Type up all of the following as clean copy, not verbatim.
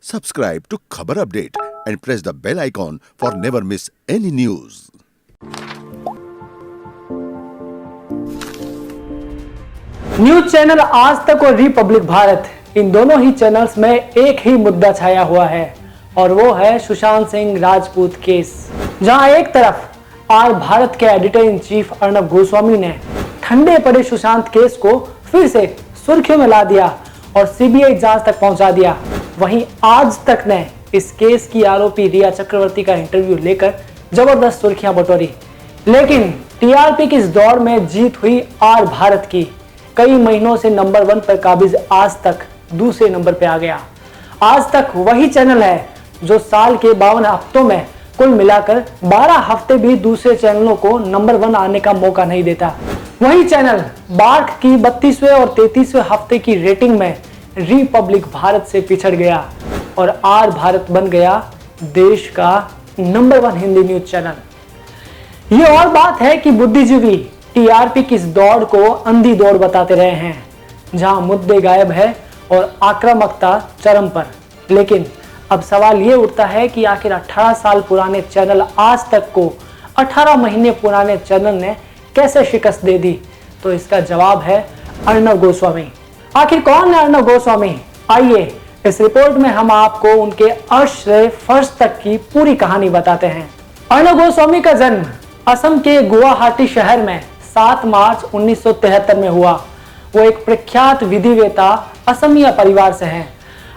Subscribe to Khabar Update and press the bell icon for never miss any news. News channel आज तक और Republic Bharat, इन दोनों ही channels में एक ही मुद्दा छाया हुआ है और वो है सुशांत सिंह राजपूत केस। जहां एक तरफ आज भारत के editor in chief Arnab Goswami ने ठंडे पड़े सुशांत केस को फिर से सुर्खियों में ला दिया और सीबीआई जांच तक पहुंचा दिया, वहीं आज तक ने इस केस की आरोपी रिया चक्रवर्ती का इंटरव्यू लेकर जबरदस्त सुर्खियां बटोरी। लेकिन टीआरपी की इस दौड़ में जीत हुई आर भारत की। कई महीनों से नंबर 1 पर काबिज आज तक दूसरे नंबर पे आ गया। आज तक वही चैनल है जो साल के 52 हफ्तों में कुल मिलाकर 12 हफ्ते भी दूसरे चैनलों को नंबर 1 आने का मौका नहीं देता। वही चैनल बार्क की 32वें और 33वें हफ्ते की रेटिंग में रिपब्लिक भारत से पिछड़ गया और आर भारत बन गया देश का नंबर 1 हिंदी न्यूज चैनल। ये और बात है कि बुद्धिजीवी टीआरपी की इस दौड़ को अंधी दौड़ बताते रहे हैं, जहां मुद्दे गायब है और आक्रामकता चरम पर। लेकिन अब सवाल ये उठता है कि आखिर 18 साल पुराने चैनल आज तक को 18 महीने पुराने चैनल ने कैसे शिकस्त दे दी? तो इसका जवाब है अर्नब गोस्वामी। आखिर कौन है अर्नब गोस्वामी? आइए इस रिपोर्ट में हम आपको उनके अर्श से फर्श तक की पूरी कहानी बताते हैं। अर्नब गोस्वामी का जन्म असम के गुवाहाटी शहर में 7 मार्च 1973 में हुआ। वो एक प्रख्यात विधिवेता असमिया परिवार से हैं।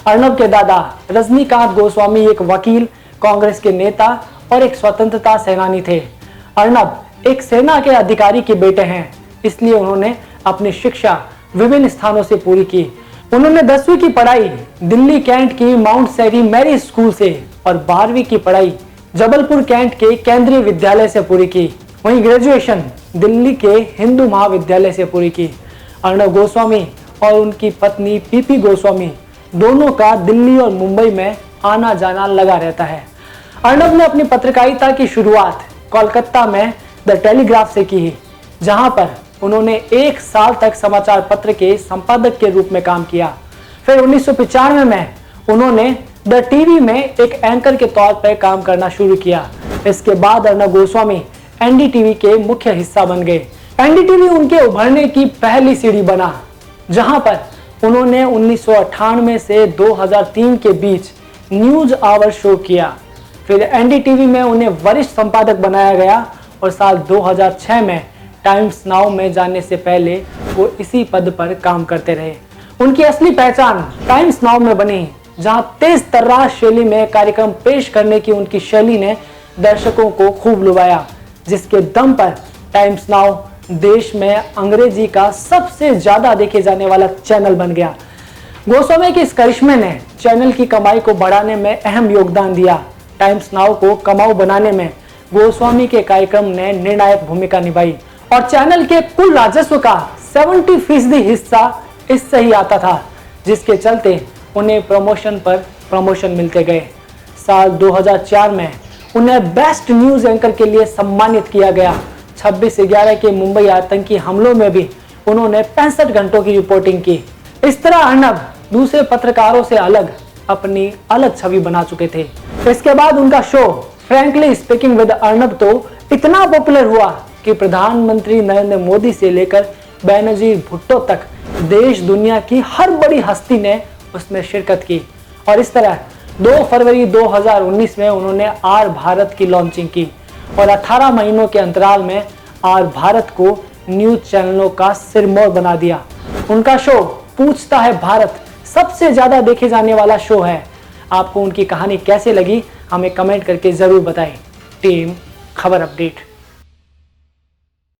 अर्नब के दादा रजनीकांत गोस्वामी एक वकील, कांग्रेस के नेता और एक स्वतंत्रता सेनानी थे। अर्नब एक सेना के अधिकारी के बेटे हैं, इसलिए उन्होंने अपनी शिक्षा विभिन्न स्थानों से पूरी की। उन्होंने 10वीं की पढ़ाई दिल्ली कैंट की माउंट सेरी मैरी स्कूल से और 12वीं की पढ़ाई जबलपुर कैंट के केंद्रीय विद्यालय से पूरी की। वहीं ग्रेजुएशन दिल्ली के हिंदू महाविद्यालय से पूरी की। अर्नब गोस्वामी और उनकी पत्नी पीपी गोस्वामी दोनों का दिल्ली और मुंबई में आना जाना लगा रहता है। अर्नब ने अपनी पत्रकारिता की शुरुआत कोलकाता में द टेलीग्राफ से की, जहां पर उन्होंने 1 साल तक समाचार पत्र के संपादक के रूप में काम किया। फिर 1995 में उन्होंने द टीवी में एक एंकर के तौर पर काम करना शुरू किया। इसके बाद अर्नब गोस्वामी एनडीटीवी के मुख्य हिस्सा बन गए। एनडीटीवी उनके उभरने की पहली सीढ़ी बना, जहां पर उन्होंने 1998 से 2003 के बीच न्यूज आवर शो किया। फिर एनडीटीवी में उन्हें वरिष्ठ संपादक बनाया गया और साल 2006 में टाइम्स नाउ में जाने से पहले वो इसी पद पर काम करते रहे। उनकी असली पहचान टाइम्स नाउ में बनी, जहां तेज तर्रार शैली में कार्यक्रम पेश करने की उनकी शैली ने दर्शकों को खूब लुभाया, जिसके दम पर टाइम्स नाउ देश में अंग्रेजी का सबसे ज्यादा देखे जाने वाला चैनल बन गया। गोस्वामी के इस करिश्मे ने चैनल की कमाई को बढ़ाने में अहम योगदान दिया। टाइम्स नाउ को कमाऊ बनाने में गोस्वामी के कार्यक्रम ने निर्णायक भूमिका निभाई और चैनल के कुल राजस्व का 70% हिस्सा इससे ही आता था, जिसके चलते उन्हें प्रमोशन पर प्रमोशन मिलते गए। साल 2004 में उन्हें बेस्ट न्यूज एंकर के लिए सम्मानित किया गया। 26/11 के मुंबई आतंकी हमलों में भी उन्होंने 65 घंटों की रिपोर्टिंग की। इस तरह अर्नब दूसरे पत्रकारों से अलग अपनी अलग छवि बना चुके थे। इसके बाद उनका show frankly speaking with Arnab तो इतना पॉपुलर हुआ कि प्रधानमंत्री नरेंद्र मोदी से लेकर बेनजीर भुट्टो तक देश दुनिया की हर बड़ी हस्ती ने उसमें शिरकत की। और इस तरह 2 फरवरी 2019 में उन्होंने आर भारत की लॉन्चिंग की और 18 महीनों के अंतराल में आर भारत को न्यूज चैनलों का सिरमौर बना दिया। उनका शो पूछता है भारत सबसे ज्यादा देखे जाने वाला शो है। आपको उनकी कहानी कैसे लगी हमें कमेंट करके जरूर बताएं। टीम खबर अपडेट।